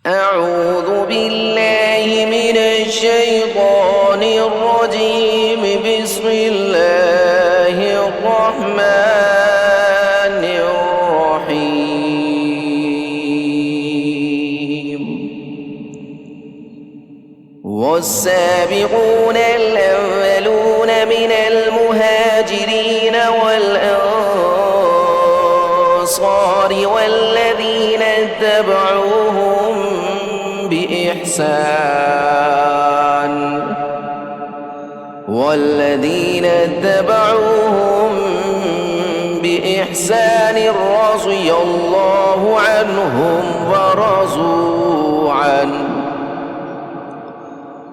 أعوذ بالله من الشيطان الرجيم. بسم الله الرحمن الرحيم. والسابقون الأولون من المهاجرين والأنصار والذين اتبعوهم بإحسان رضي الله عنهم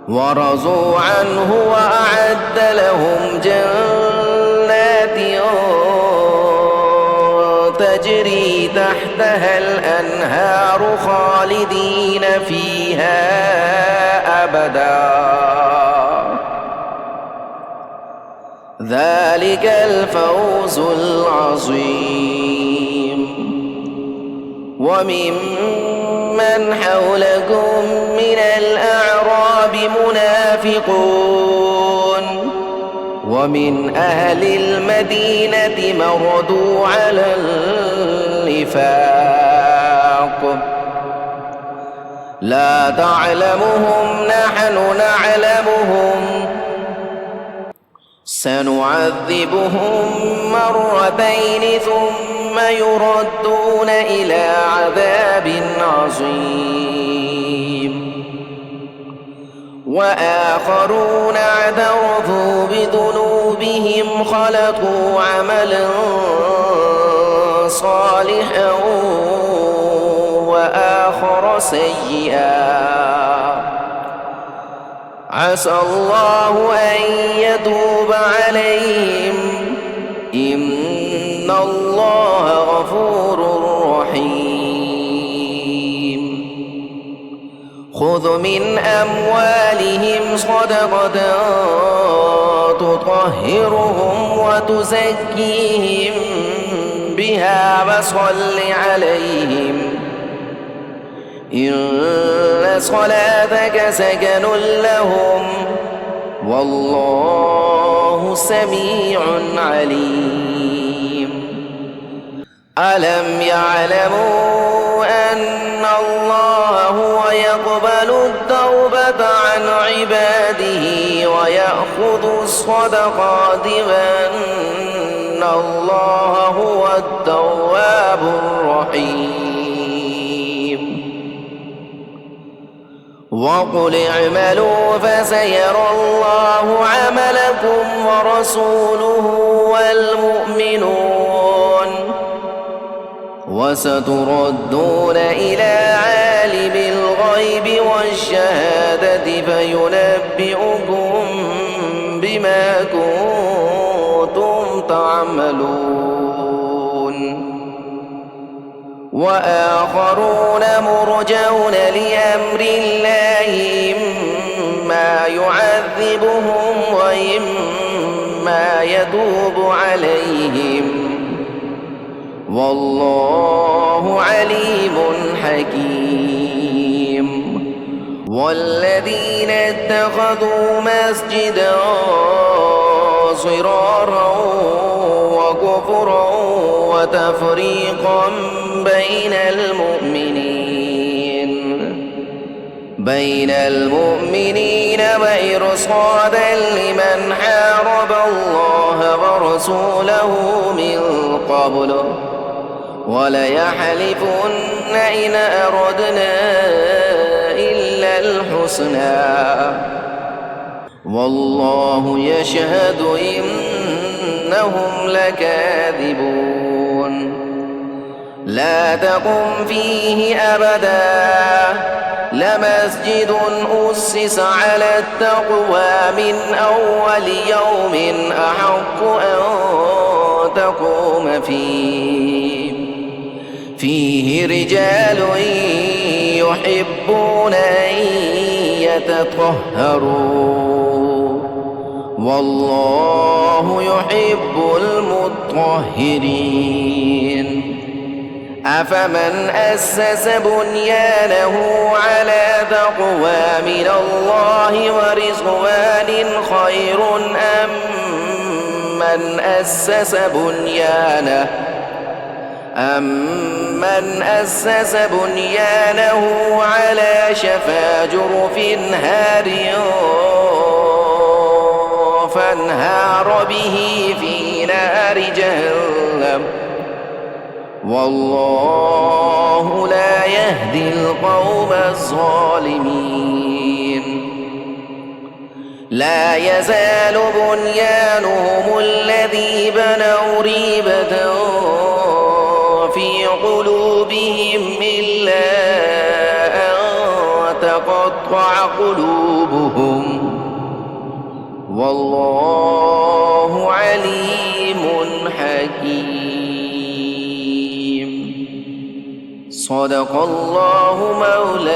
ورضوا عنه وأعد لهم جنات تجري تحتها الأنهار خالدين فيها أبدا. ذلك الفوز العظيم. وممن حولكم من الأعراب منافقون ومن أهل المدينة مردوا على النفاق لا تعلمهم نحن نعلمهم سنعذبهم مرتين ثم يردون إلى عذاب عظيم. وآخرون اعترفوا بذنوبهم خلقوا عملا صالحا وآخر سيئا عسى الله أن يتوب عليهم إن الله غفور رحيم. خذ من أموالهم صدقة تطهرهم وتزكيهم بها وصل عليهم إن صلاتك سكن لهم والله سميع عليم. ألم يعلموا أن الله هو يقبل التوبة عن عباده ويأخذ الصدقات وأن الله هو التواب الرحيم. وقل اعملوا فسيرى الله عملكم ورسوله والمؤمنون وستردون إلى عالم الغيب والشهادة فينبئكم بما كنتم تعملون. وآخرون مرجون لأمر الله إما يعذبهم وإما يتوب عليهم والله عليم حكيم. والذين اتخذوا مسجدا ضرارا وكفرا وتفريقا بين المؤمنين وإرصادا لمن حارب الله ورسوله من قبل وليحلفن إن أردنا إلا الحسنى والله يشهد إنهم لكاذبون. لا تقم فيه أبدا لمسجد أسس على التقوى من أول يوم أحق أن تقوم فيه رجال يحبون أن يتطهروا والله يحب المطهرين. أفمن أسس بنيانه تقوى من الله ورضوان خير أم من أسس بنيانه على شفا جرف هار فانهار به في نار جهنم والله لا يهدي القوم الظالمين لا يزال بنيانهم الذي بنوا ريبة في قلوبهم إلا أن تقطع قلوبهم والله عليم حكيم صدق الله مولانا